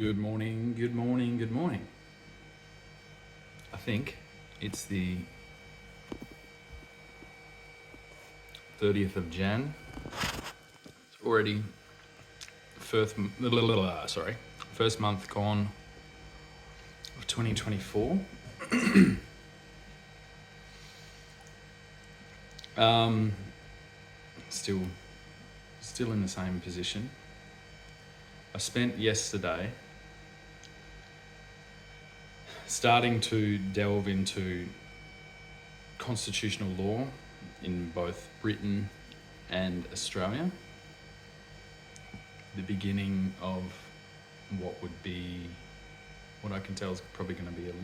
Good morning, good morning, good morning. I think it's the 30th of Jan. It's already first month gone of 2024. Still in the same position. I spent yesterday starting to delve into constitutional law in both Britain and Australia. The beginning of what I can tell is probably going to be a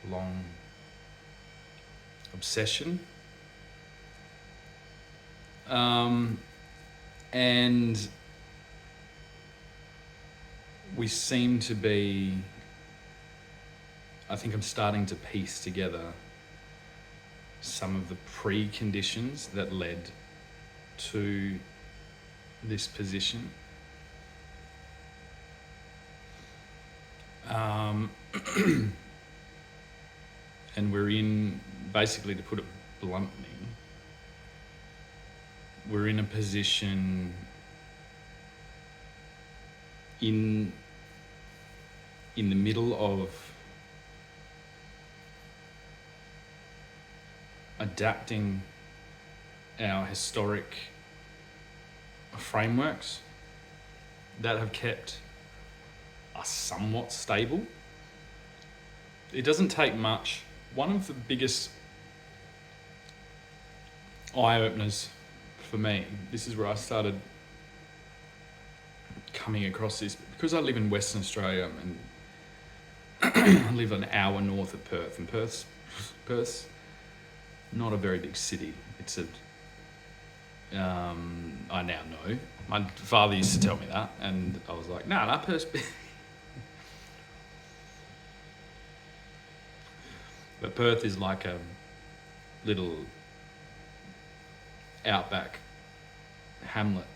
lifelong obsession. And we seem to be, I think I'm starting to piece together some of the preconditions that led to this position. And we're in, basically, to put it bluntly, we're in a position in the middle of adapting our historic frameworks that have kept us somewhat stable. It doesn't take much. One of the biggest eye-openers for me, this is where I started coming across this, because I live in Western Australia and I live an hour north of Perth, and Perth's not a very big city. It's I now know. My father used to tell me that, and I was like, nah, Perth's big. But Perth is like a little outback hamlet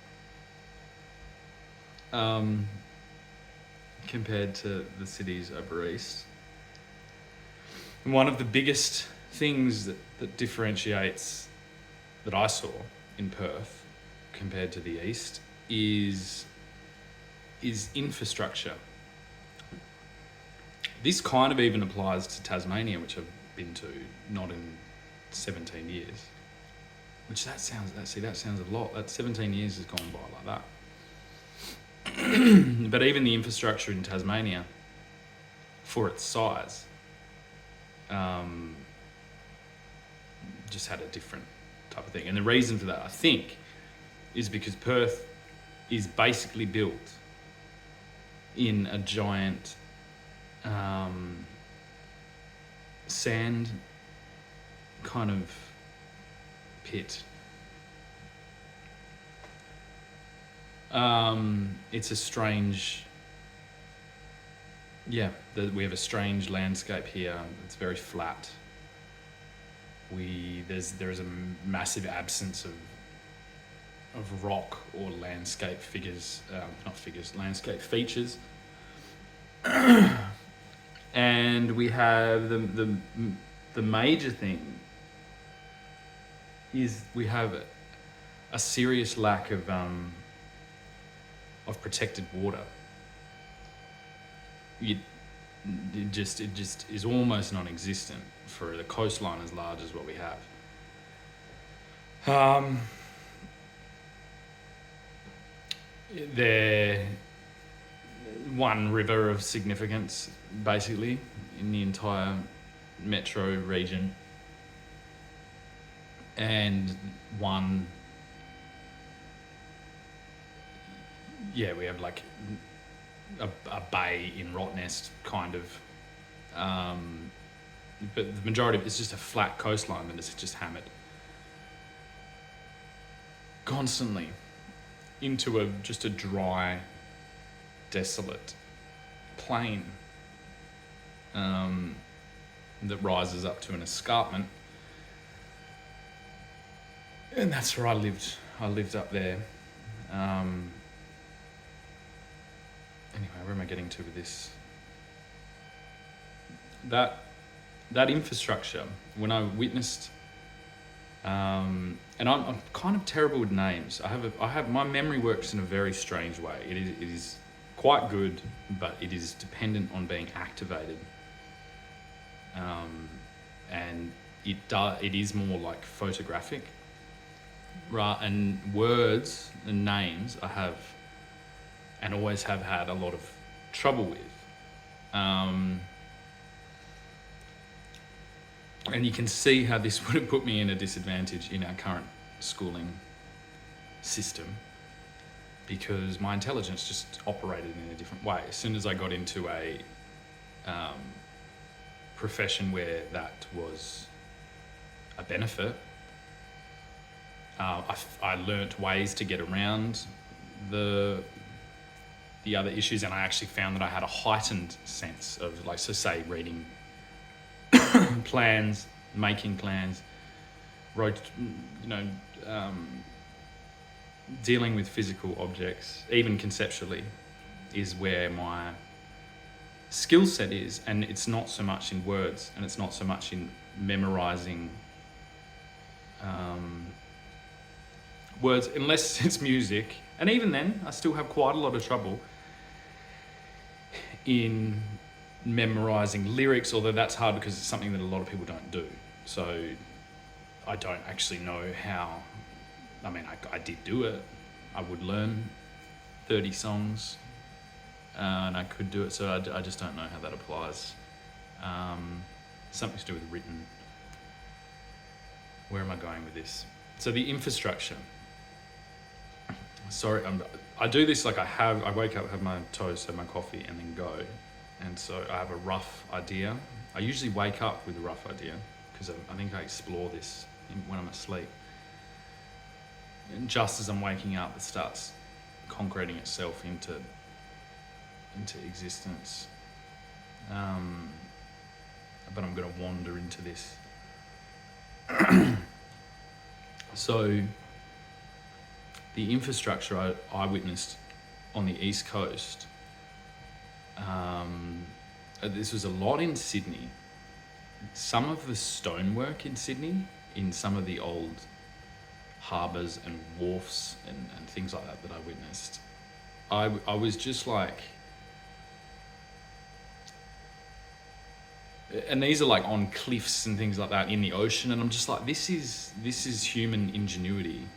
compared to the cities over east. And one of the biggest things that differentiates, that I saw in Perth compared to the east, is infrastructure. This kind of even applies to Tasmania, which I've been to, not in 17 years. Which that sounds a lot. That 17 years has gone by like that. But even the infrastructure in Tasmania, for its size, just had a different type of thing. And the reason for that, I think, is because Perth is basically built in a giant sand kind of pit. It's a strange, we have a strange landscape here. It's very flat. There is a massive absence of rock or landscape landscape features. And we have the major thing is we have a serious lack of protected water. It just is almost non-existent for the coastline as large as what we have. There one river of significance, basically, in the entire metro region, and we have like a bay in Rottnest, kind of, but the majority of it's just a flat coastline, and it's just hammered constantly into just a dry, desolate plain that rises up to an escarpment. And that's where I lived. I lived up there. Anyway, where am I getting to with this? That infrastructure, when I witnessed, and I'm kind of terrible with names. I have my memory works in a very strange way. It is quite good, but it is dependent on being activated. And it is more like photographic, right? And words and names I have, and always have had a lot of trouble with. And you can see how this would have put me in a disadvantage in our current schooling system, because my intelligence just operated in a different way. As soon as I got into a profession where that was a benefit, I learnt ways to get around the other issues, and I actually found that I had a heightened sense of, like, so say reading plans, making plans, dealing with physical objects, even conceptually, is where my skill set is. And it's not so much in words, and it's not so much in memorizing words, unless it's music. And even then, I still have quite a lot of trouble in memorizing lyrics, although that's hard because it's something that a lot of people don't do. So I don't actually know how. I mean, I did do it. I would learn 30 songs and I could do it. So I just don't know how that applies. Something to do with written. Where am I going with this? So the infrastructure. Sorry, I do this like I wake up, have my toast, have my coffee, and then go. And so I have a rough idea. I usually wake up with a rough idea because I think I explore this when I'm asleep. And just as I'm waking up, it starts concreting itself into existence. But I'm going to wander into this. So the infrastructure I witnessed on the East Coast, this was a lot in Sydney. Some of the stonework in Sydney, in some of the old harbours and wharfs and things like that I witnessed, I was just like, and these are like on cliffs and things like that in the ocean, and I'm just like, this is human ingenuity.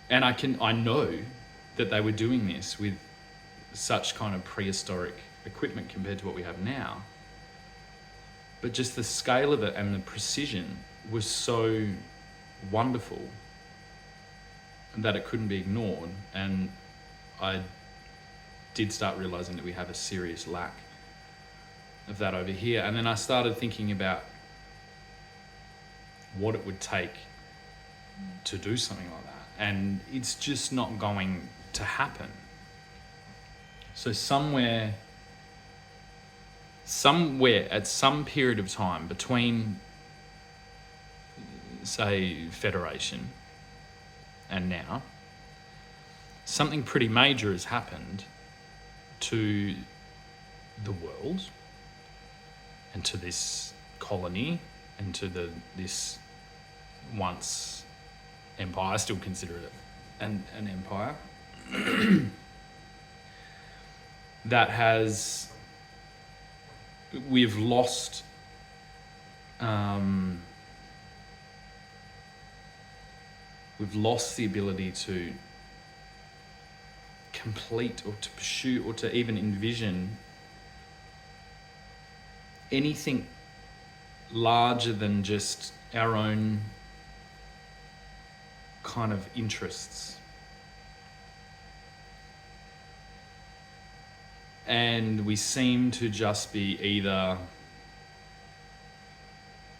And I know that they were doing this with such kind of prehistoric equipment compared to what we have now. But just the scale of it and the precision was so wonderful that it couldn't be ignored. And I did start realizing that we have a serious lack of that over here. And then I started thinking about what it would take to do something like that. And it's just not going to happen. So somewhere at some period of time between, say, Federation and now, something pretty major has happened to the world and to this colony and to this once empire. I still consider it an empire that we've lost the ability to complete or to pursue or to even envision anything larger than just our own kind of interests. And we seem to just be either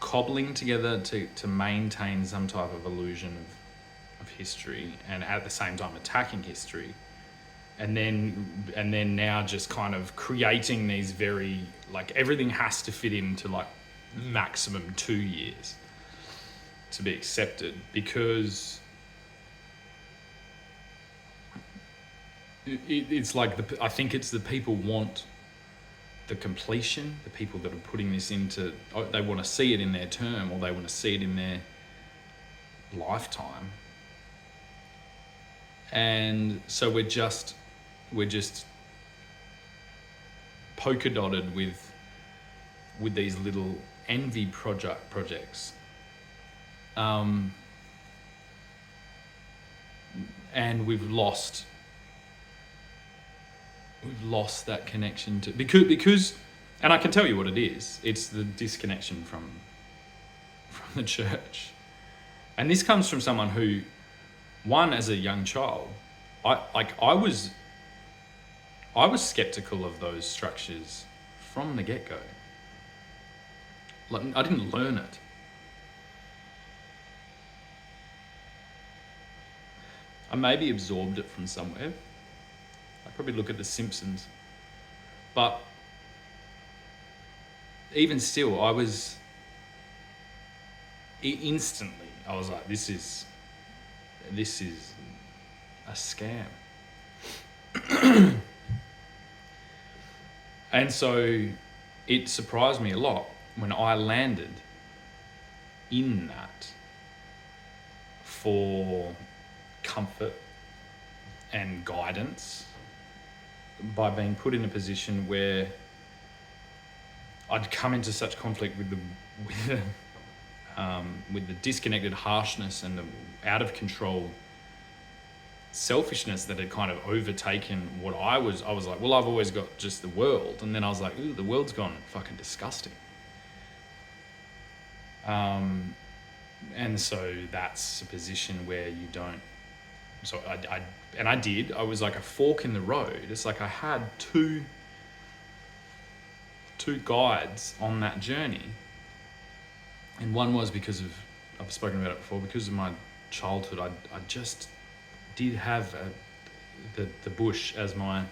cobbling together to maintain some type of illusion of history, and at the same time attacking history, and then now just kind of creating these very, like, everything has to fit into like maximum 2 years to be accepted, because it's like I think it's the people want the completion. The people that are putting this into, they want to see it in their term, or they want to see it in their lifetime. And so we're just polka dotted with these little envy projects. And we've lost that connection to, because and I can tell you what it is. It's the disconnection from the church. And this comes from someone who, one, as a young child, I was skeptical of those structures from the get-go. Like, I didn't learn it. I maybe absorbed it from somewhere. I'd probably look at The Simpsons. But even still, I was instantly, I was like, this is a scam. And so it surprised me a lot when I landed in that for comfort and guidance, by being put in a position where I'd come into such conflict with the disconnected harshness and the out of control selfishness that had kind of overtaken what I was like, well, I've always got just the world. And then I was like, ooh, the world's gone fucking disgusting. And so that's a position where you don't. So I was like a fork in the road. It's like I had two guides on that journey. And one was because of, I've spoken about it before, because of my childhood, I just did have the bush as my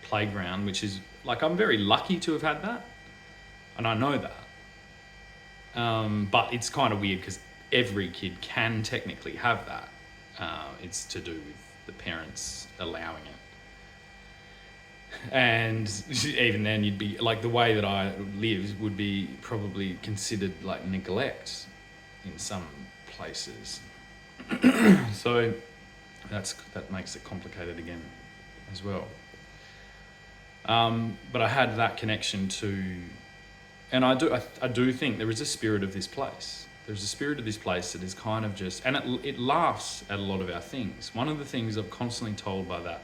playground, which is like, I'm very lucky to have had that. And I know that. But it's kind of weird because every kid can technically have that. It's to do with the parents allowing it. And even then, you'd be like, the way that I live would be probably considered like neglect in some places. So that makes it complicated again as well. But I had that connection to, and I do think there is a spirit of this place. There's a spirit of this place that is kind of just, and it laughs at a lot of our things. One of the things I'm constantly told by that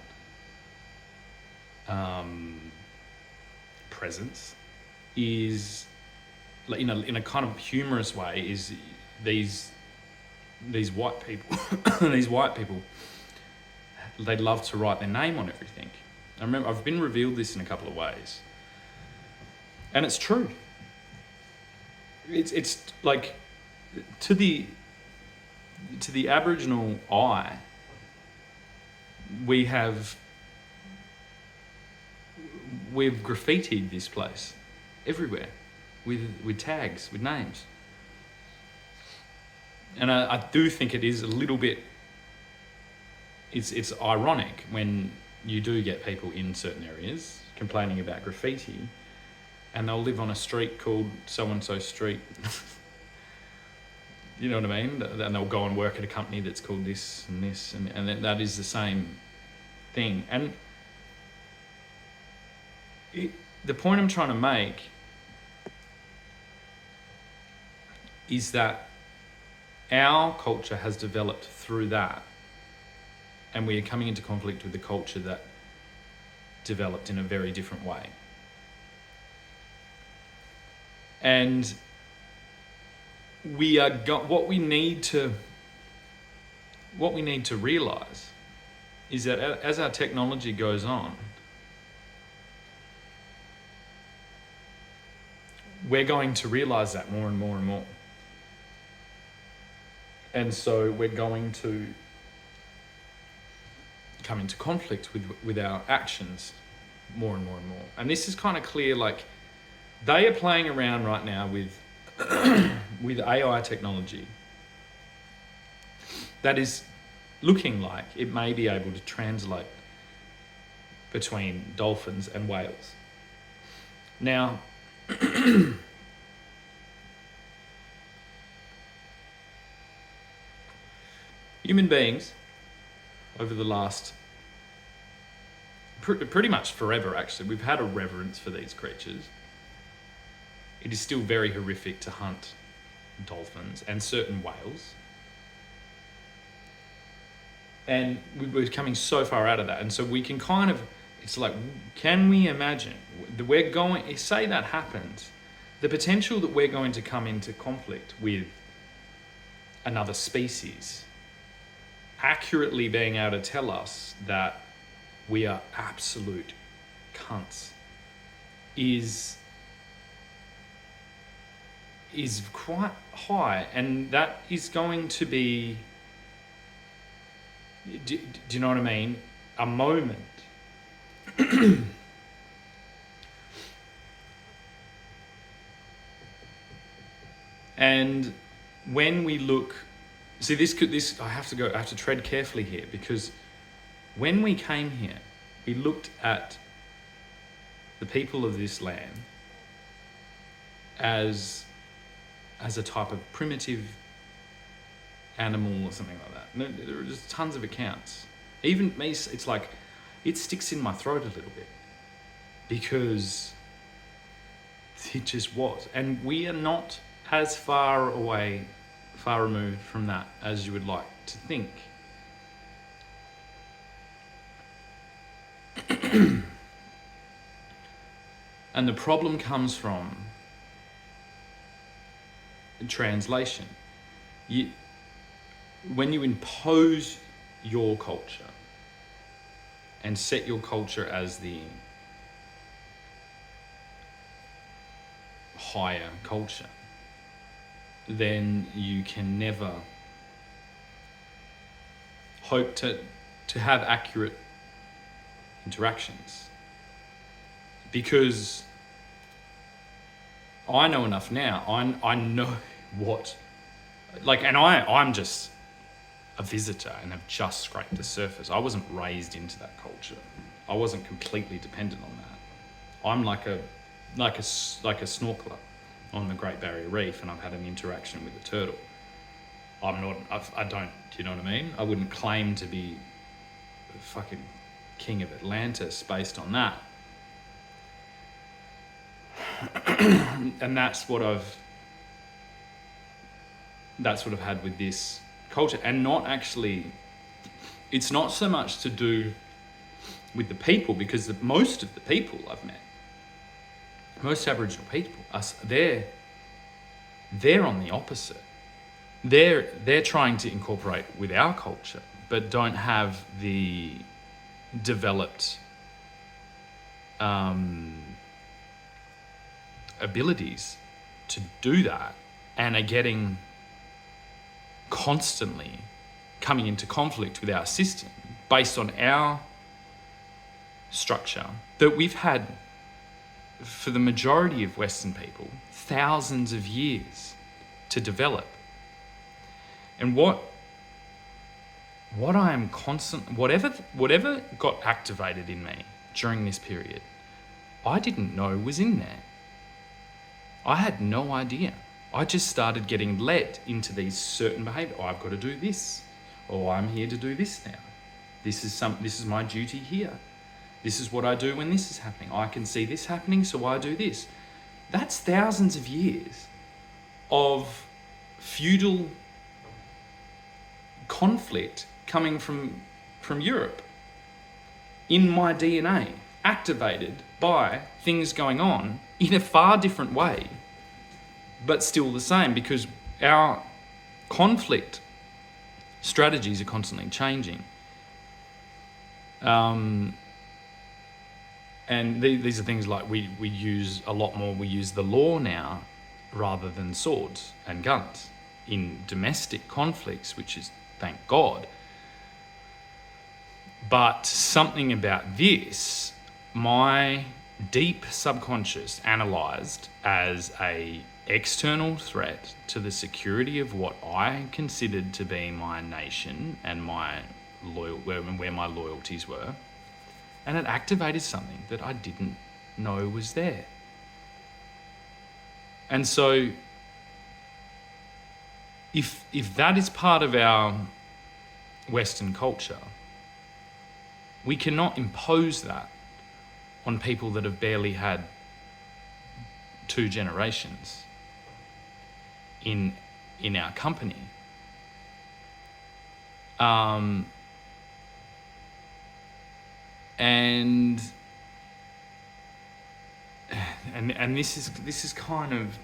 presence is, like, in a kind of humorous way, is these white people, they love to write their name on everything. I remember I've been revealed this in a couple of ways, and it's true. It's like, to the Aboriginal eye, we've graffitied this place everywhere with tags, with names. And I do think it is a little bit, it's ironic when you do get people in certain areas complaining about graffiti, and they'll live on a street called so-and-so street. You know what I mean? And they'll go and work at a company that's called this and this, and that is the same thing. And the point I'm trying to make is that our culture has developed through that, and we are coming into conflict with the culture that developed in a very different way. And what we need to realize is that as our technology goes on, we're going to realize that more and more and more. And so we're going to come into conflict with our actions more and more and more. And this is kind of clear, like, they are playing around right now with with AI technology that is looking like it may be able to translate between dolphins and whales. Now, human beings, over the last, pretty much forever actually, we've had a reverence for these creatures. It is still very horrific to hunt dolphins and certain whales. And we're coming so far out of that. And so we can kind of, it's like, can we imagine, say that happens, the potential that we're going to come into conflict with another species, accurately being able to tell us that we are absolute cunts, is quite high. And that is going to be, do you know what I mean? A moment. And when we look, see, I have to tread carefully here, because when we came here, we looked at the people of this land as a type of primitive animal or something like that. No, there are just tons of accounts. Even me, it's like, it sticks in my throat a little bit, because it just was. And we are not as far removed from that as you would like to think. And the problem comes from translation. When you impose your culture and set your culture as the higher culture, then you can never hope to have accurate interactions. Because I know enough now, I know what, like, and I'm just a visitor and have just scraped the surface. I wasn't raised into that culture. I wasn't completely dependent on that. I'm like a snorkeler on the Great Barrier Reef, and I've had an interaction with a turtle. I don't, do you know what I mean? I wouldn't claim to be the fucking king of Atlantis based on that. And that's what I've had with this culture. And not actually, it's not so much to do with the people, because most of the people I've met, most Aboriginal people, they're on the opposite. They're trying to incorporate with our culture, but don't have the developed abilities to do that, and are getting constantly coming into conflict with our system based on our structure that we've had for the majority of Western people thousands of years to develop. And what I am whatever got activated in me during this period, I didn't know was in there. I had no idea. I just started getting led into these certain behaviour. Oh, I've got to do this. Oh, I'm here to do this now. This is my duty here. This is what I do when this is happening. I can see this happening, so I do this. That's thousands of years of feudal conflict coming from Europe in my DNA, activated by things going on in a far different way, but still the same, because our conflict strategies are constantly changing. And these are things like we use a lot more, we use the law now rather than swords and guns in domestic conflicts, which is, thank God. But something about this, my deep subconscious analysed as a external threat to the security of what I considered to be my nation and my where my loyalties were, And it activated something that I didn't know was there. And so if that is part of our Western culture, we cannot impose that on people that have barely had 2 generations in our company. And this is kind of,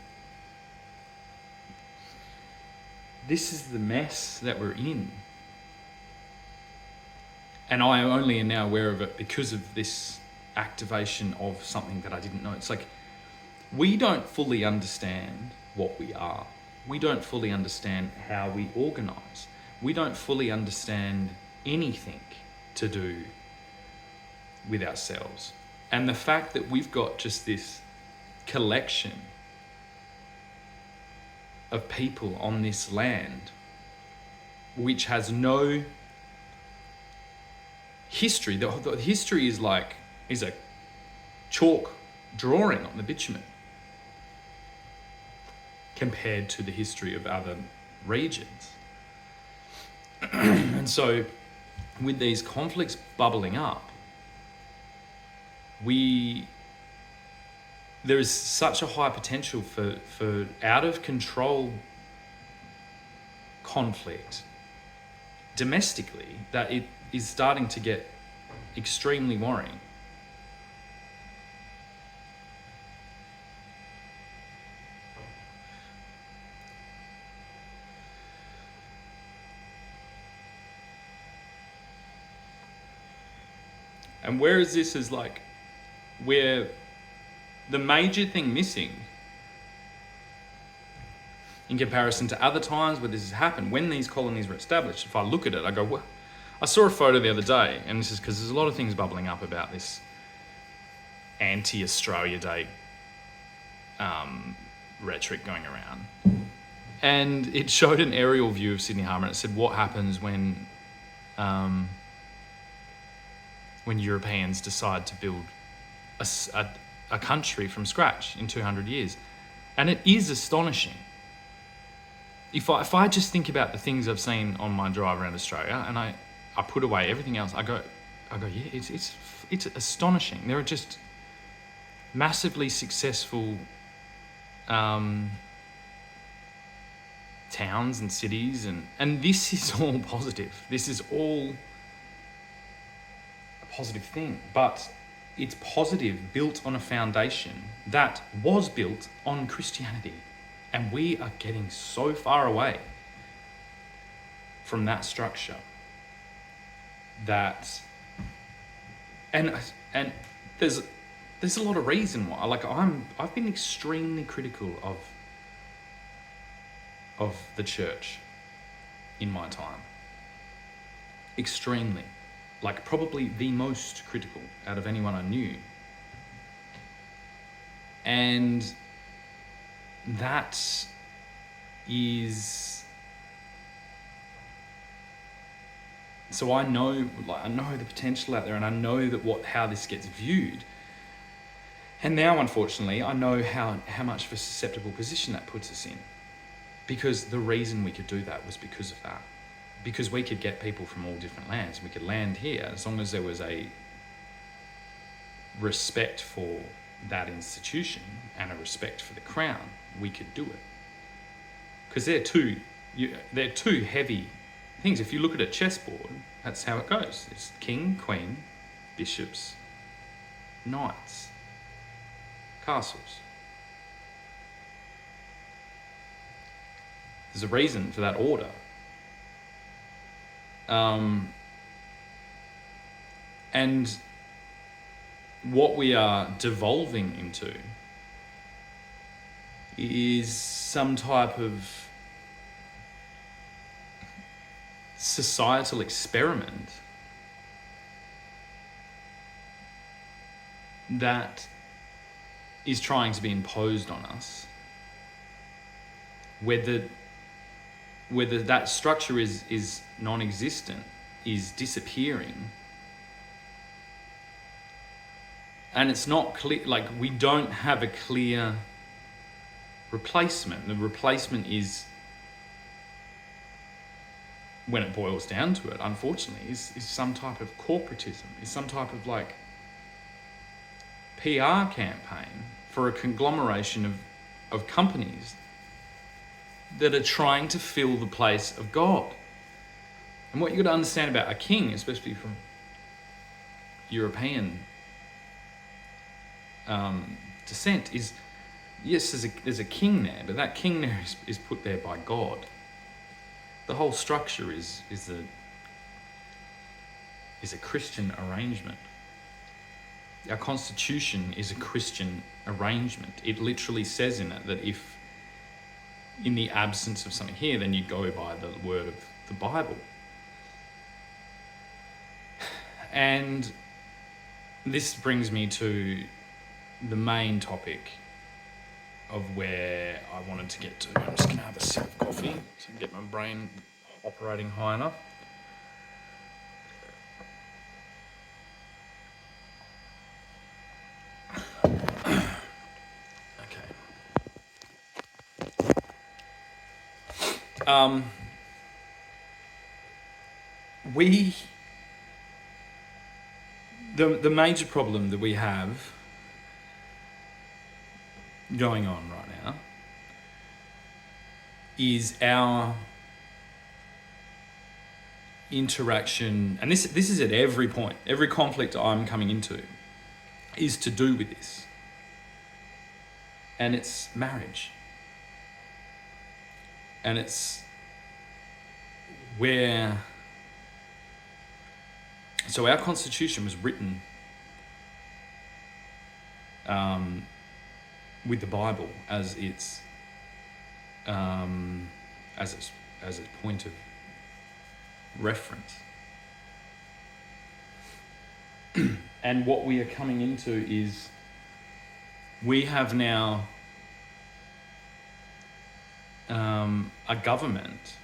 this is the mess that we're in. And I only am now aware of it because of this activation of something that I didn't know. It's like, we don't fully understand what we are. We don't fully understand how we organize. We don't fully understand anything to do with ourselves. And the fact that we've got just this collection of people on this land which has no history. The history is a chalk drawing on the bitumen compared to the history of other regions. And so with these conflicts bubbling up, there is such a high potential for out of control conflict domestically that it is starting to get extremely worrying. And whereas this is like where the major thing missing in comparison to other times where this has happened, when these colonies were established, if I look at it, I go, well, I saw a photo the other day, and this is because there's a lot of things bubbling up about this anti-Australia Day rhetoric going around. And it showed an aerial view of Sydney Harbour, and it said what happens when Europeans decide to build a country from scratch in 200 years. And it is astonishing. If I just think about the things I've seen on my drive around Australia, and I put away everything else, I go, yeah, it's astonishing. There are just massively successful towns and cities, and this is all positive. This is all a positive thing, but it's positive built on a foundation that was built on Christianity. And we are getting so far away from that structure that, and there's a lot of reason why. Like I've been extremely critical of the church in my time. Extremely. Like probably the most critical out of anyone I knew. And that is, so I know the potential out there, and I know that how this gets viewed. And now, unfortunately, I know how much of a susceptible position that puts us in, because the reason we could do that was because of that. Because we could get people from all different lands. We could land here as long as there was a respect for that institution and a respect for the crown. We could do it. Because they're two heavy things. If you look at a chessboard, that's how it goes. It's king, queen, bishops, knights, castles. There's a reason for that order. And what we are devolving into is some type of societal experiment that is trying to be imposed on us, whether that structure is non-existent, is disappearing, And it's not clear, like we don't have a clear replacement. The replacement is, when it boils down to it, unfortunately, is some type of corporatism, is some type of like PR campaign for a conglomeration of companies that are trying to fill the place of God. And what you've got to understand about a king, especially from European descent, is yes, there's a king there, but that king there is put there by God. The whole structure is a Christian arrangement. Our constitution is a Christian arrangement. It literally says in it that if, in the absence of something here, then you go by the word of the Bible. And this brings me to the main topic of where I wanted to get to. I'm just going to have a sip of coffee so I can get my brain operating high enough. The major problem that we have going on right now is our interaction, and this is at every point, every conflict I'm coming into is to do with this, and it's marriage. And it's where, so our constitution was written with the Bible as its point of reference. And what we are coming into is we have now a government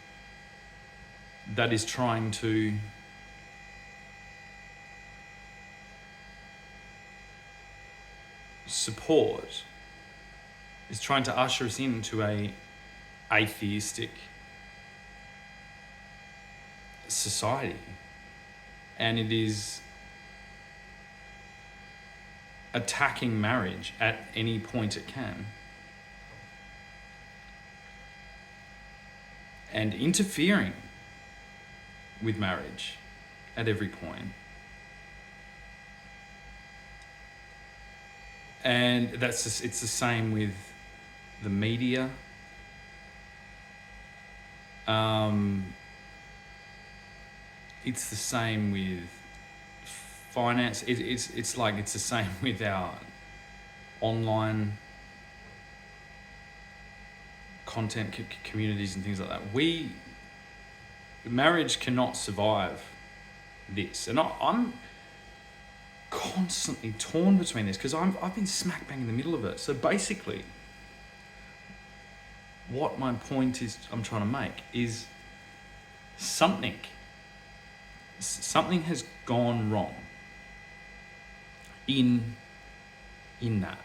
that is trying to is trying to usher us into a atheistic society, and it is attacking marriage at any point it can and interfering with marriage at every point. And it's the same with the media. It's the same with finance. It's the same with our online content communities and things like that. Marriage cannot survive this, and I'm constantly torn between this because I've been smack bang in the middle of it. So basically, what my point is I'm trying to make is something has gone wrong in that,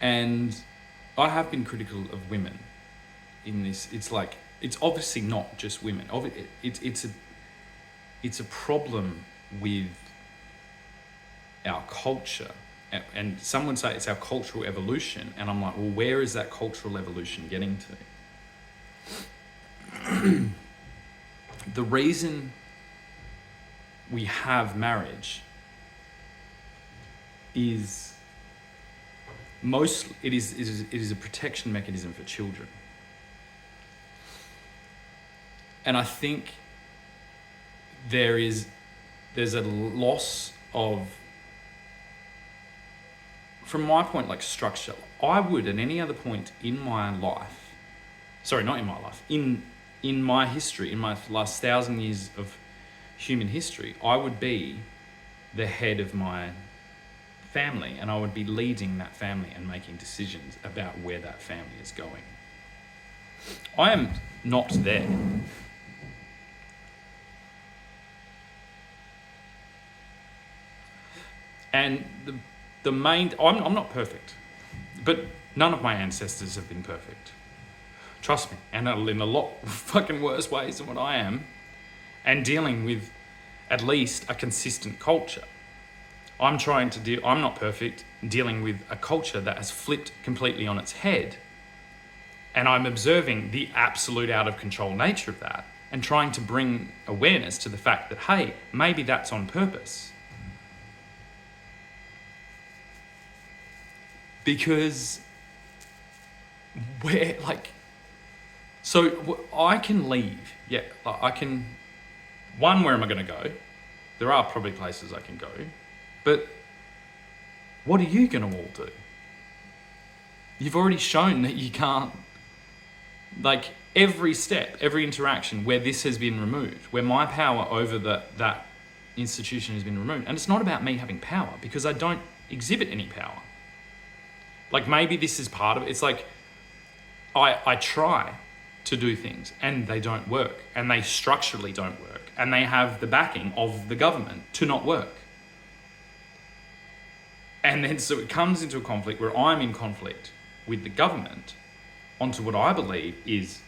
and I have been critical of women in this. It's obviously not just women. It's a problem with our culture, and some would say it's our cultural evolution, and I'm like, well, where is that cultural evolution getting to? The reason we have marriage is it is a protection mechanism for children. And I think there's a loss of, from my point, like structure. I would, at any other point in my life, sorry, not in my life, in my history, in my last 1,000 years of human history, I would be the head of my family, and I would be leading that family and making decisions about where that family is going. I am not there. And the main, I'm not perfect, but none of my ancestors have been perfect. Trust me, and in a lot fucking worse ways than what I am, and dealing with at least a consistent culture. I'm not perfect, dealing with a culture that has flipped completely on its head. And I'm observing the absolute out of control nature of that and trying to bring awareness to the fact that, hey, maybe that's on purpose. Because I can leave. Yeah, I can. One, where am I going to go? There are probably places I can go. But what are you going to all do? You've already shown that you can't. Like, every step, every interaction where this has been removed, where my power over that institution has been removed. And it's not about me having power, because I don't exhibit any power. Like, maybe this is part of it. It's like, I try to do things and they don't work, and they structurally don't work, and they have the backing of the government to not work. And then so it comes into a conflict where I'm in conflict with the government onto what I believe is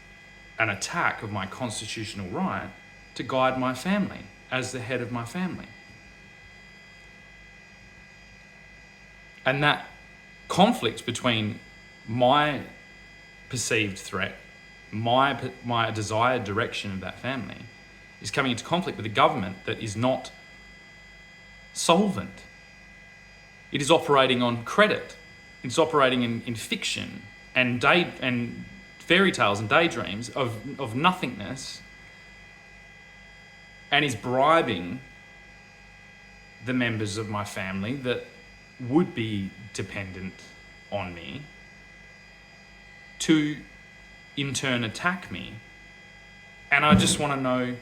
an attack of my constitutional right to guide my family as the head of my family. And that conflict between my perceived threat, my desired direction of that family, is coming into conflict with a government that is not solvent. It is operating on credit. It's operating in fiction and fairy tales and daydreams of nothingness, and is bribing the members of my family that would be dependent on me to in turn attack me. And I just want to know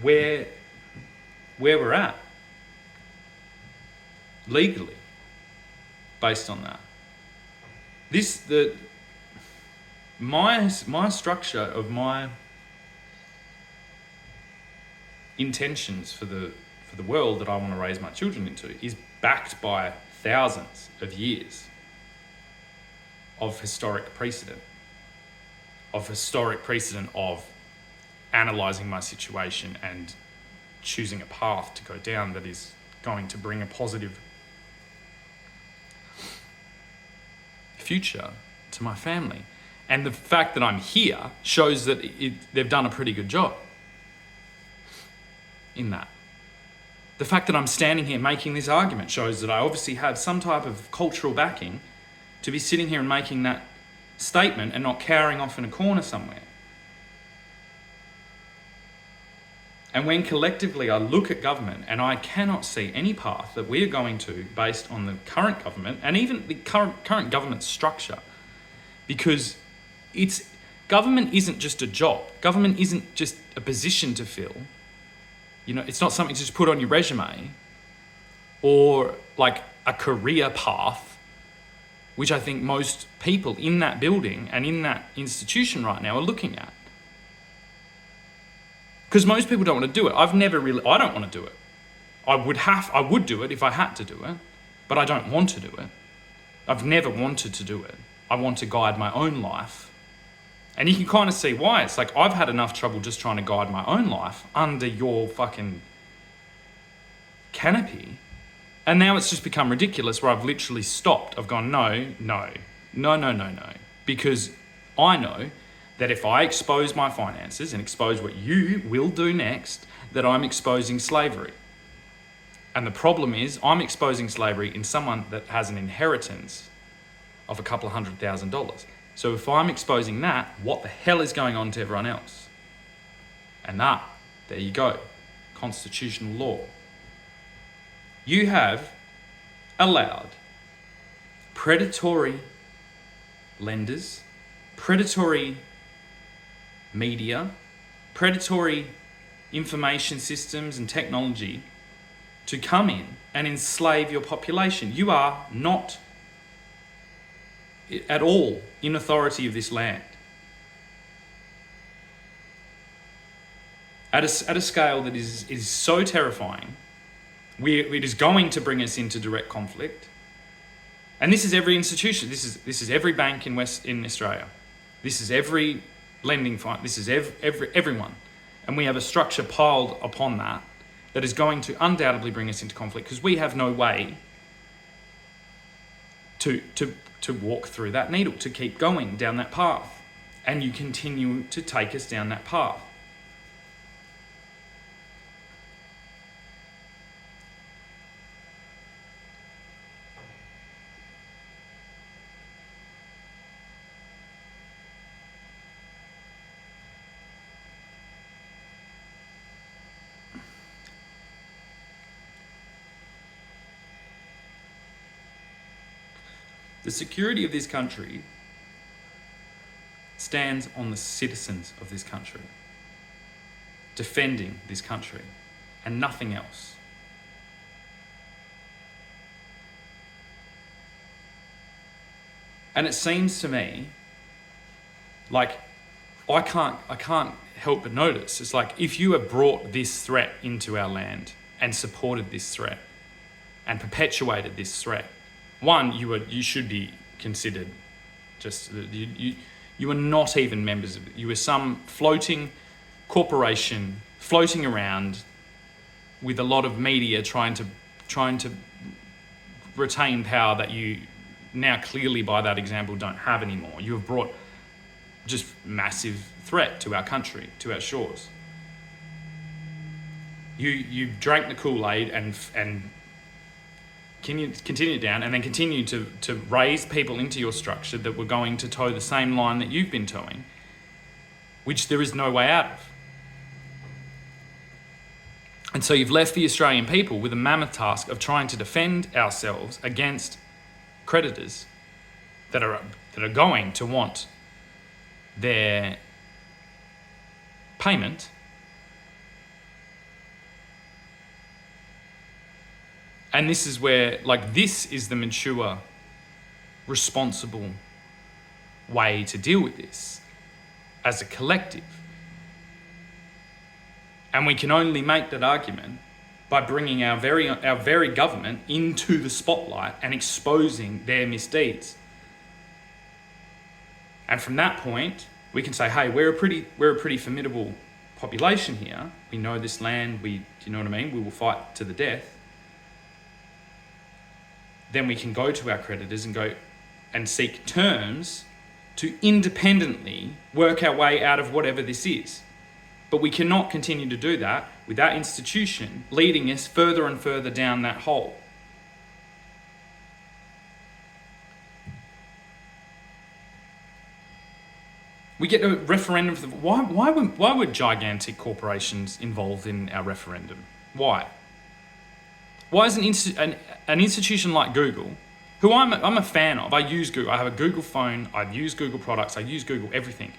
where we're at legally based on that. My structure of my intentions for the world that I want to raise my children into is backed by thousands of years of historic precedent of analysing my situation and choosing a path to go down that is going to bring a positive future to my family. And the fact that I'm here shows that they've done a pretty good job in that. The fact that I'm standing here making this argument shows that I obviously have some type of cultural backing to be sitting here and making that statement and not cowering off in a corner somewhere. And when collectively I look at government and I cannot see any path that we're going to based on the current government and even the current government structure, because government isn't just a job. Government isn't just a position to fill. You know, it's not something to just put on your resume or like a career path, which I think most people in that building and in that institution right now are looking at. Because most people don't want to do it. I don't want to do it. I would do it if I had to do it, but I don't want to do it. I've never wanted to do it. I want to guide my own life. And you can kind of see why. It's like, I've had enough trouble just trying to guide my own life under your fucking canopy. And now it's just become ridiculous where I've literally stopped. I've gone, no. Because I know that if I expose my finances and expose what you will do next, that I'm exposing slavery. And the problem is, I'm exposing slavery in someone that has an inheritance of a couple of $100,000. So if I'm exposing that, what the hell is going on to everyone else? And there you go, constitutional law. You have allowed predatory lenders, predatory media, predatory information systems and technology to come in and enslave your population. You are not at all in authority of this land. At a scale that is so terrifying It is going to bring us into direct conflict. And this is every institution. This is every bank in Australia. This is every lending fund. This is everyone. And we have a structure piled upon that is going to undoubtedly bring us into conflict, because we have no way to walk through that needle, to keep going down that path. And you continue to take us down that path. The security of this country stands on the citizens of this country, defending this country, and nothing else. And it seems to me like I can't help but notice, it's like, if you have brought this threat into our land and supported this threat and perpetuated this threat, one, you should be considered just, you are not even members of it. You are some floating corporation floating around with a lot of media trying to retain power that you now clearly, by that example, don't have anymore. You have brought just massive threat to our country, to our shores. You drank the Kool-Aid and continue down, and then continue to raise people into your structure that were going to toe the same line that you've been towing, which there is no way out of. And so you've left the Australian people with a mammoth task of trying to defend ourselves against creditors that are going to want their payment. And this is where, this is the mature, responsible way to deal with this as a collective. And we can only make that argument by bringing our very government into the spotlight and exposing their misdeeds. And from that point, we can say, hey, we're a pretty formidable population here. We know this land. Do you know what I mean? We will fight to the death. Then we can go to our creditors and go and seek terms to independently work our way out of whatever this is. But we cannot continue to do that with that institution leading us further and further down that hole. We get a referendum for why were gigantic corporations involved in our referendum? Why? Why is an institution like Google, who I'm a fan of, I use Google, I have a Google phone, I use Google products, I use Google everything.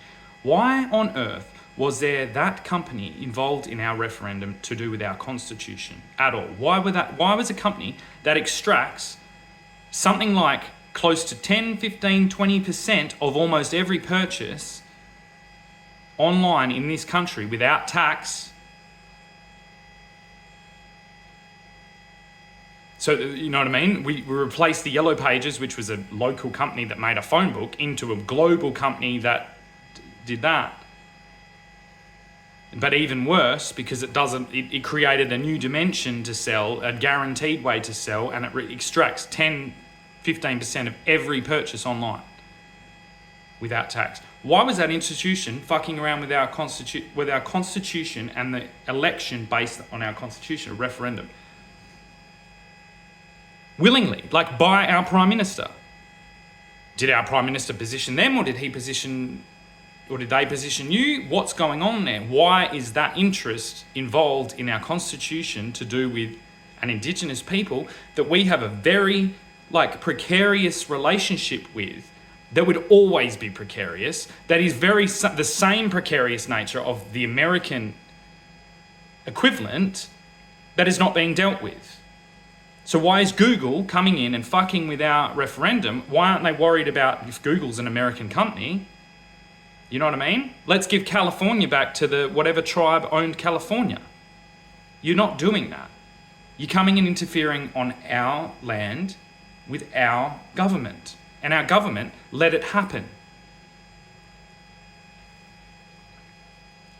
Why on earth was there that company involved in our referendum to do with our constitution at all? Why was a company that extracts something like close to 10, 15, 20% of almost every purchase online in this country without tax? So, you know what I mean? We replaced the Yellow Pages, which was a local company that made a phone book, into a global company that did that. But even worse, because it created a new dimension to sell, a guaranteed way to sell, and it extracts 10, 15% of every purchase online without tax. Why was that institution fucking around with our constitution and the election based on our constitution, a referendum? Willingly, by our Prime Minister. Did our Prime Minister position them, or did they position you? What's going on there? Why is that interest involved in our constitution to do with an Indigenous people that we have a very precarious relationship with, that would always be precarious, that is the same precarious nature of the American equivalent that is not being dealt with? So why is Google coming in and fucking with our referendum? Why aren't they worried about if Google's an American company? You know what I mean? Let's give California back to the whatever tribe owned California. You're not doing that. You're coming and interfering on our land with our government. And our government let it happen.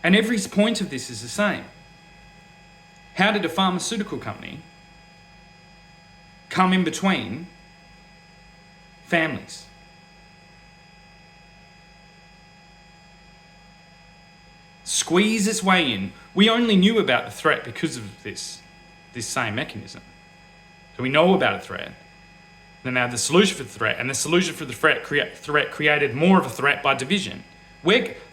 And every point of this is the same. How did a pharmaceutical company come in between families? Squeeze its way in. We only knew about the threat because of this same mechanism. So we know about a threat. Then they have the solution for the threat, and the solution for the threat created more of a threat by division.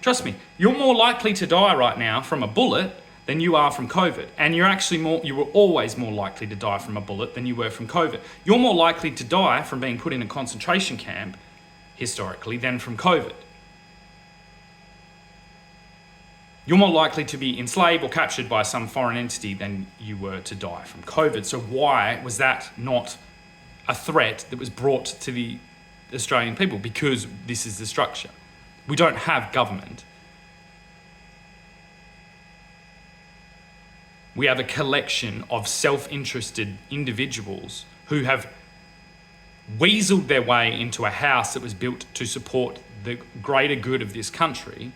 Trust me, you're more likely to die right now from a bullet than you are from COVID. And you were always more likely to die from a bullet than you were from COVID. You're more likely to die from being put in a concentration camp, historically, than from COVID. You're more likely to be enslaved or captured by some foreign entity than you were to die from COVID. So why was that not a threat that was brought to the Australian people? Because this is the structure. We don't have government. We have a collection of self-interested individuals who have weaseled their way into a house that was built to support the greater good of this country,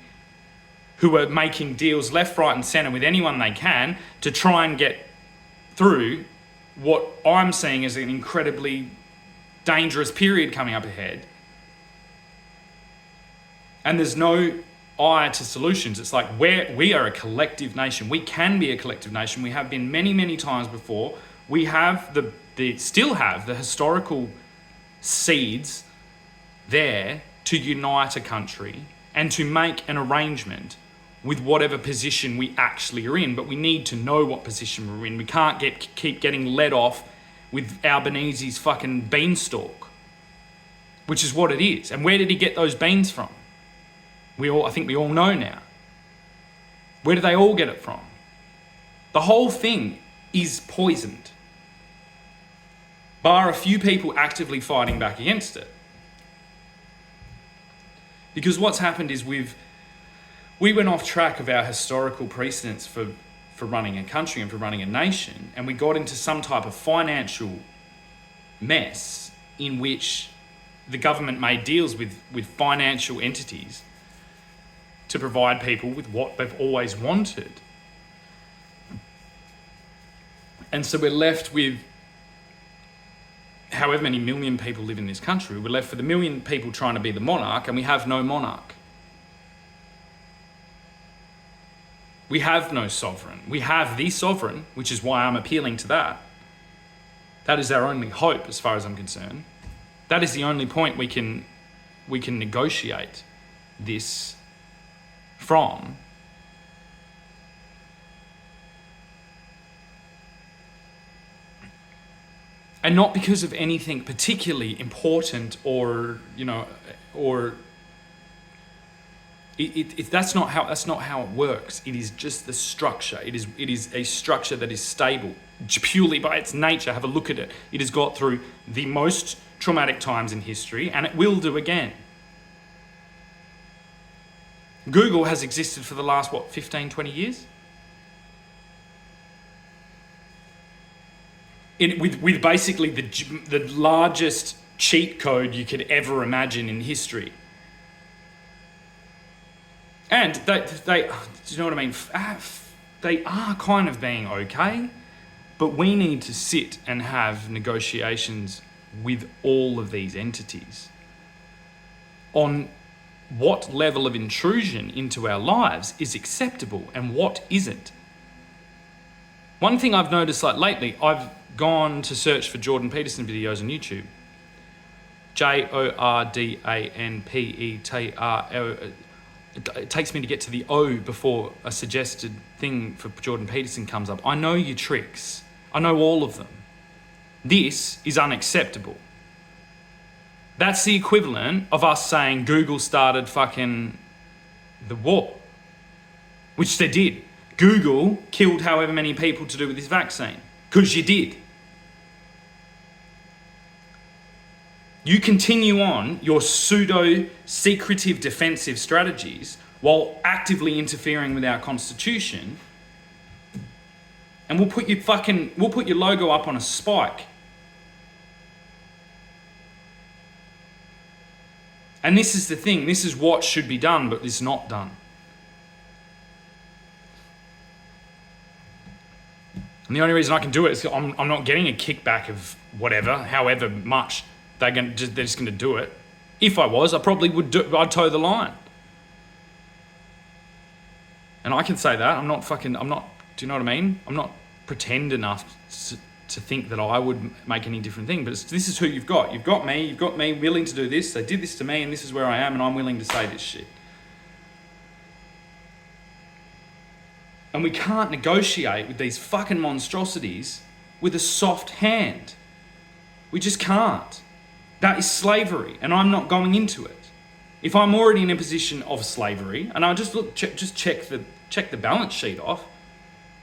who are making deals left, right and centre with anyone they can to try and get through what I'm seeing as an incredibly dangerous period coming up ahead. And there's no eye to solutions. It's like we are a collective nation. We can be a collective nation. We have been many, many times before. We have still have the historical seeds there to unite a country and to make an arrangement with whatever position we actually are in. But we need to know what position we're in. We can't keep getting led off with Albanese's fucking beanstalk, which is what it is. And where did he get those beans from? I think we all know now. Where do they all get it from? The whole thing is poisoned, bar a few people actively fighting back against it. Because what's happened is we went off track of our historical precedents for running a country and for running a nation, and we got into some type of financial mess in which the government made deals with financial entities to provide people with what they've always wanted. And so we're left with however many million people live in this country. We're left with a million people trying to be the monarch, and we have no monarch. We have no sovereign. We have the sovereign, which is why I'm appealing to that. That is our only hope as far as I'm concerned. That is the only point we can negotiate this from. And not because of anything particularly important or that's not how it works. It is just the structure. It is a structure that is stable purely by its nature. Have a look at it. It has got through the most traumatic times in history, and it will do again. Google has existed for the last, 15, 20 years? With basically the largest cheat code you could ever imagine in history. And they do you know what I mean? They are kind of being okay, but we need to sit and have negotiations with all of these entities on what level of intrusion into our lives is acceptable and what isn't. One thing I've noticed lately, I've gone to search for Jordan Peterson videos on YouTube. JORDANPETR. It takes me to get to the O before a suggested thing for Jordan Peterson comes up. I know your tricks. I know all of them. This is unacceptable. That's the equivalent of us saying Google started fucking the war, which they did. Google killed however many people to do with this vaccine, because you did. You continue on your pseudo-secretive defensive strategies while actively interfering with our constitution And we'll put your logo up on a spike. And this is the thing, this is what should be done, but it's not done. And the only reason I can do it is I'm not getting a kickback of whatever, however much they're just going to do it. If I was, I probably I'd toe the line. And I can say that, do you know what I mean? I'm not pretend enough to think that I would make any different thing, but this is who you've got. You've got me willing to do this. They did this to me and this is where I am and I'm willing to say this shit. And we can't negotiate with these fucking monstrosities with a soft hand. We just can't. That is slavery and I'm not going into it. If I'm already in a position of slavery and I just check the balance sheet off,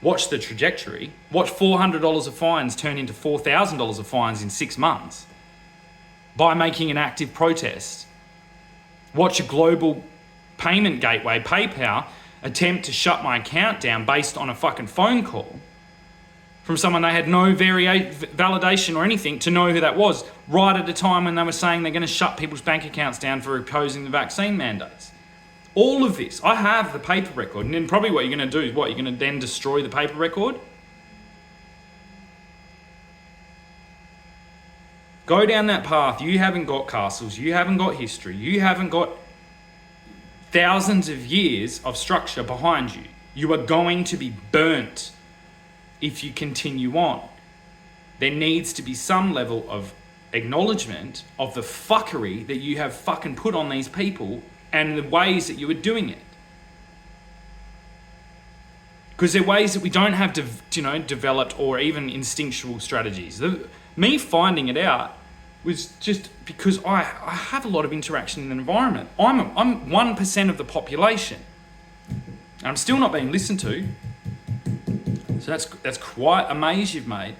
watch the trajectory, watch $400 of fines turn into $4,000 of fines in 6 months by making an active protest. Watch a global payment gateway, PayPal, attempt to shut my account down based on a fucking phone call from someone they had no validation or anything to know who that was, right at a time when they were saying they're going to shut people's bank accounts down for opposing the vaccine mandates. All of this, I have the paper record, and then probably what you're going to do is you're going to then destroy the paper record? Go down that path. You haven't got castles, you haven't got history, you haven't got thousands of years of structure behind you. You are going to be burnt if you continue on. There needs to be some level of acknowledgement of the fuckery that you have fucking put on these people and the ways that you are doing it. Because they're ways that we don't have developed or even instinctual strategies. Me finding it out was just because I have a lot of interaction in the environment. I'm 1% of the population. And I'm still not being listened to. So that's quite a maze you've made.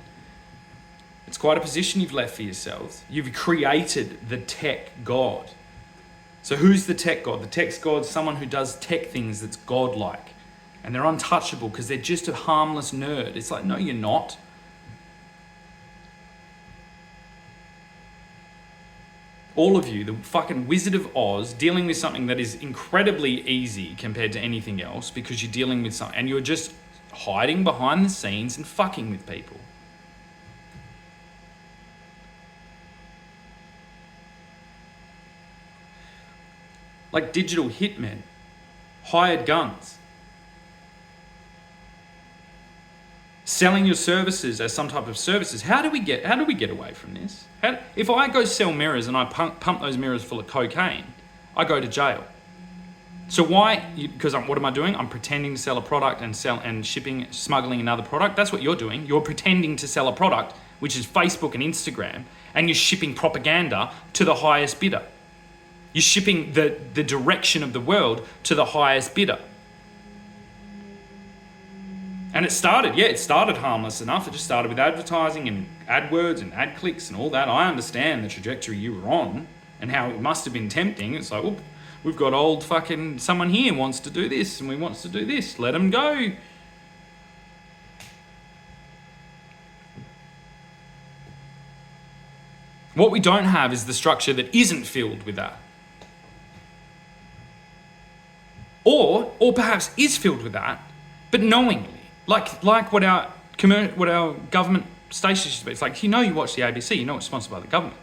It's quite a position you've left for yourselves. You've created the tech god. So who's the tech god? The tech god's someone who does tech things that's godlike. And they're untouchable because they're just a harmless nerd. It's like, no, you're not. All of you, the fucking Wizard of Oz, dealing with something that is incredibly easy compared to anything else because you're dealing with something and you're just hiding behind the scenes and fucking with people. Like digital hitmen, hired guns, selling your services as some type of services. How do we get away from this? If I go sell mirrors and I pump those mirrors full of cocaine, I go to jail. So why? Because what am I doing? I'm pretending to sell a product and smuggling another product. That's what you're doing. You're pretending to sell a product, which is Facebook and Instagram, and you're shipping propaganda to the highest bidder. You're shipping the direction of the world to the highest bidder. And it started harmless enough. It just started with advertising and AdWords and ad clicks and all that. I understand the trajectory you were on and how it must have been tempting. It's like, well, we've got old fucking someone here wants to do this and we wants to do this. Let them go. What we don't have is the structure that isn't filled with that. Or perhaps is filled with that, but knowingly. Like what our government stations used to be. It's like, you watch the ABC, you know it's sponsored by the government.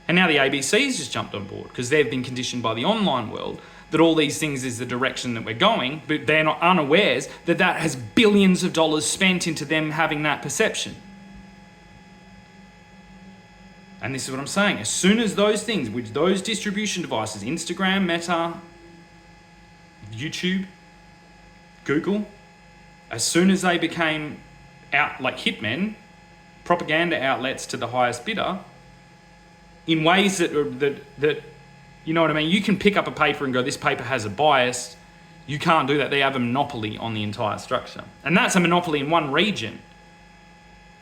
And now the ABC's just jumped on board because they've been conditioned by the online world that all these things is the direction that we're going, but they're not unawares that has billions of dollars spent into them having that perception. And this is what I'm saying. As soon as those things, with those distribution devices, Instagram, Meta, YouTube, Google, as soon as they became out like hitmen, propaganda outlets to the highest bidder, in ways that you know what I mean? You can pick up a paper and go, this paper has a bias. You can't do that. They have a monopoly on the entire structure. And that's a monopoly in one region.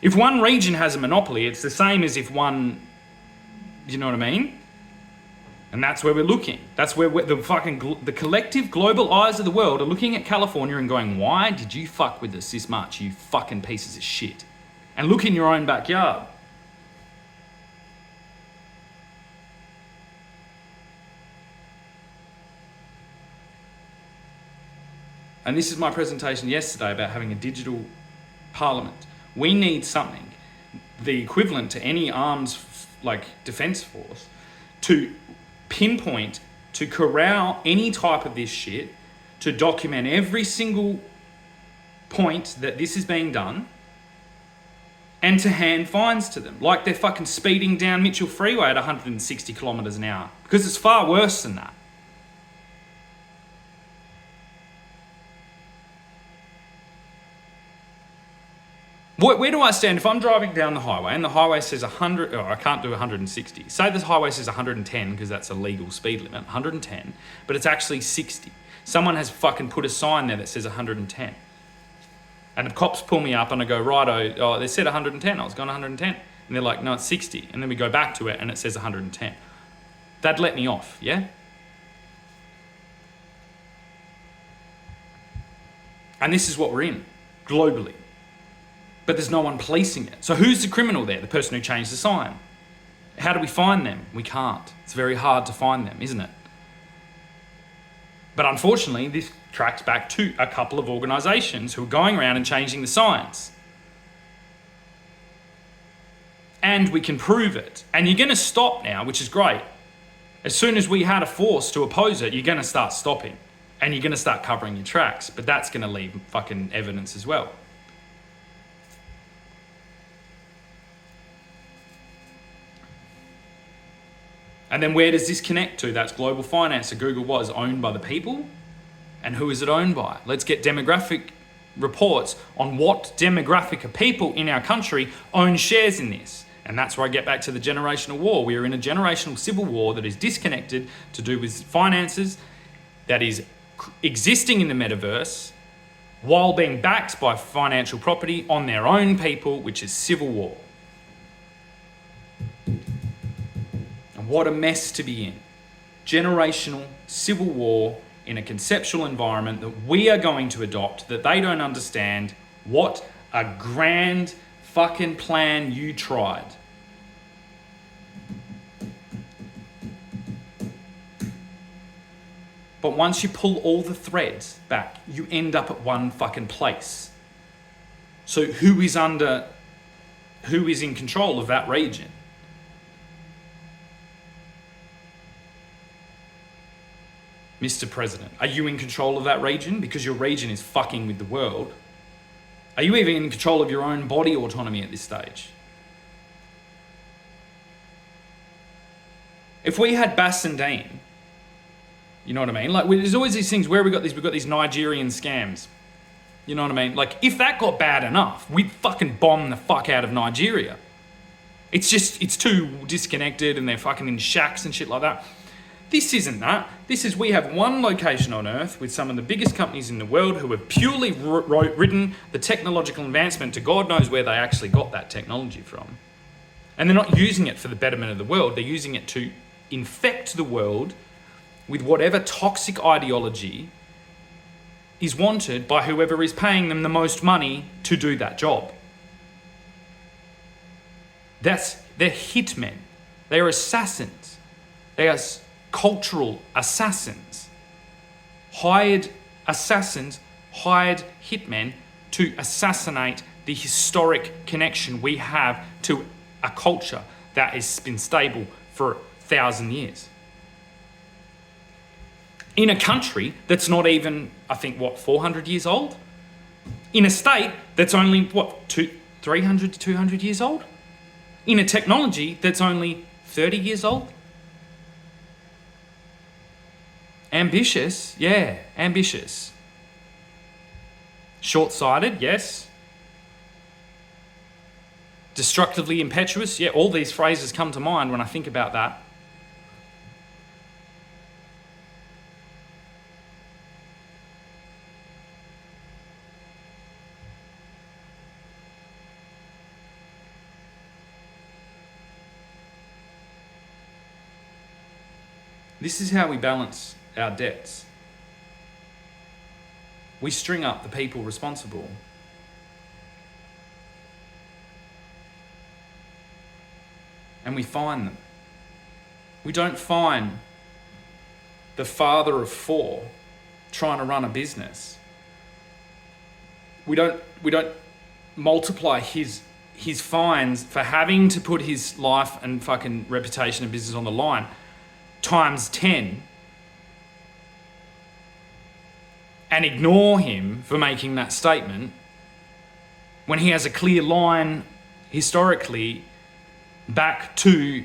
If one region has a monopoly, it's the same as if one, you know what I mean? And that's where we're looking. That's where the collective global eyes of the world are looking at California and going, why did you fuck with us this much, you fucking pieces of shit? And look in your own backyard. And this is my presentation yesterday about having a digital parliament. We need something, the equivalent to any arms defense force, to pinpoint, to corral any type of this shit, to document every single point that this is being done, and to hand fines to them, like they're fucking speeding down Mitchell Freeway at 160 kilometers an hour, because it's far worse than that. Where do I stand if I'm driving down the highway and the highway says 100, I can't do 160. Say the highway says 110 because that's a legal speed limit, 110, but it's actually 60. Someone has fucking put a sign there that says 110. And the cops pull me up and I go, righto, they said 110, I was going 110. And they're like, no, it's 60. And then we go back to it and it says 110. That'd let me off, yeah? And this is what we're in, globally. But there's no one policing it. So who's the criminal there? The person who changed the sign. How do we find them? We can't. It's very hard to find them, isn't it? But unfortunately, this tracks back to a couple of organisations who are going around and changing the signs. And we can prove it. And you're going to stop now, which is great. As soon as we had a force to oppose it, you're going to start stopping. And you're going to start covering your tracks. But that's going to leave fucking evidence as well. And then where does this connect to? That's global finance. So Google was owned by the people. And who is it owned by? Let's get demographic reports on what demographic of people in our country own shares in this. And that's where I get back to the generational war. We are in a generational civil war that is disconnected to do with finances, that is existing in the metaverse, while being backed by financial property on their own people, which is civil war. What a mess to be in. Generational civil war in a conceptual environment that we are going to adopt, that they don't understand. What a grand fucking plan you tried. But once you pull all the threads back, you end up at one fucking place. So who is in control of that region? Mr. President, are you in control of that region? Because your region is fucking with the world. Are you even in control of your own body autonomy at this stage? If we had Bassendean, you know what I mean? Like, there's always these things where we've got these Nigerian scams. You know what I mean? Like, if that got bad enough, we'd fucking bomb the fuck out of Nigeria. It's too disconnected and they're fucking in shacks and shit like that. This isn't that. This is, we have one location on Earth with some of the biggest companies in the world who have purely ridden the technological advancement to God knows where they actually got that technology from. And they're not using it for the betterment of the world. They're using it to infect the world with whatever toxic ideology is wanted by whoever is paying them the most money to do that job. They're hitmen. They are assassins. They are cultural assassins. Hired hitmen to assassinate the historic connection we have to a culture that has been stable for 1,000 years. In a country that's not even, 400 years old? In a state that's only, 300 to 200 years old? In a technology that's only 30 years old? Ambitious, yeah, ambitious. Short-sighted, yes. Destructively impetuous, yeah, all these phrases come to mind when I think about that. This is how we balance our debts. We string up the people responsible. And we fine them. We don't fine the father of 4 trying to run a business. We don't multiply his fines for having to put his life and fucking reputation and business on the line times 10 and ignore him for making that statement when he has a clear line historically back to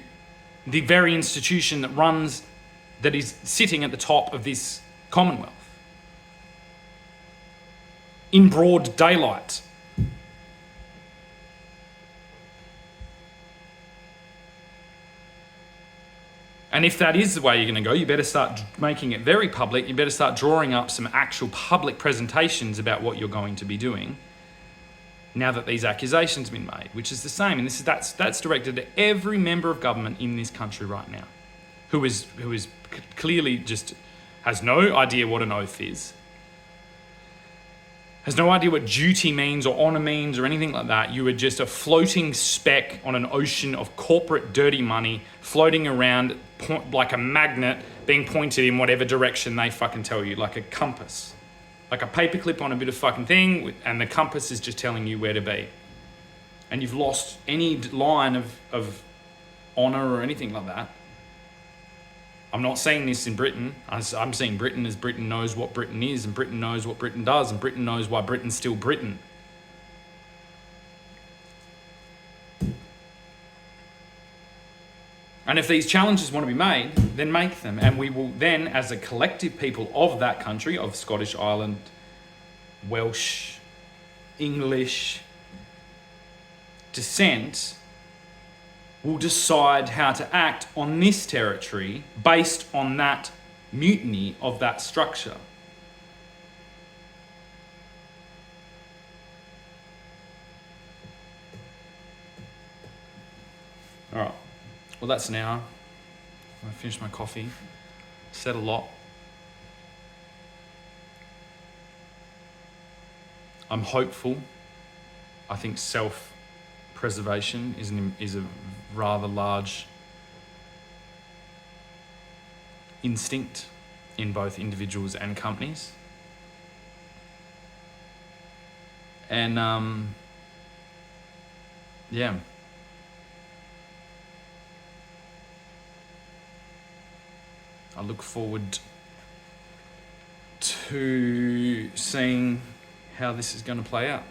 the very institution that is sitting at the top of this Commonwealth in broad daylight. And if that is the way you're going to go, you better start making it very public. You better start drawing up some actual public presentations about what you're going to be doing now that these accusations have been made, which is the same. And that's directed at every member of government in this country right now, who is clearly just has no idea what an oath is, has no idea what duty means or honour means or anything like that. You are just a floating speck on an ocean of corporate dirty money floating around like a magnet being pointed in whatever direction they fucking tell you, like a compass. Like a paperclip on a bit of fucking thing, and the compass is just telling you where to be. And you've lost any line of honour or anything like that. I'm not saying this in Britain. I'm seeing Britain as Britain knows what Britain is, and Britain knows what Britain does, and Britain knows why Britain's still Britain. And if these challenges want to be made, then make them. And we will then, as a collective people of that country, of Scottish, Ireland, Welsh, English descent, will decide how to act on this territory based on that mutiny of that structure. All right. Well, that's an hour. I finished my coffee. Said a lot. I'm hopeful. I think self-preservation is a rather large instinct in both individuals and companies. And yeah. I look forward to seeing how this is going to play out.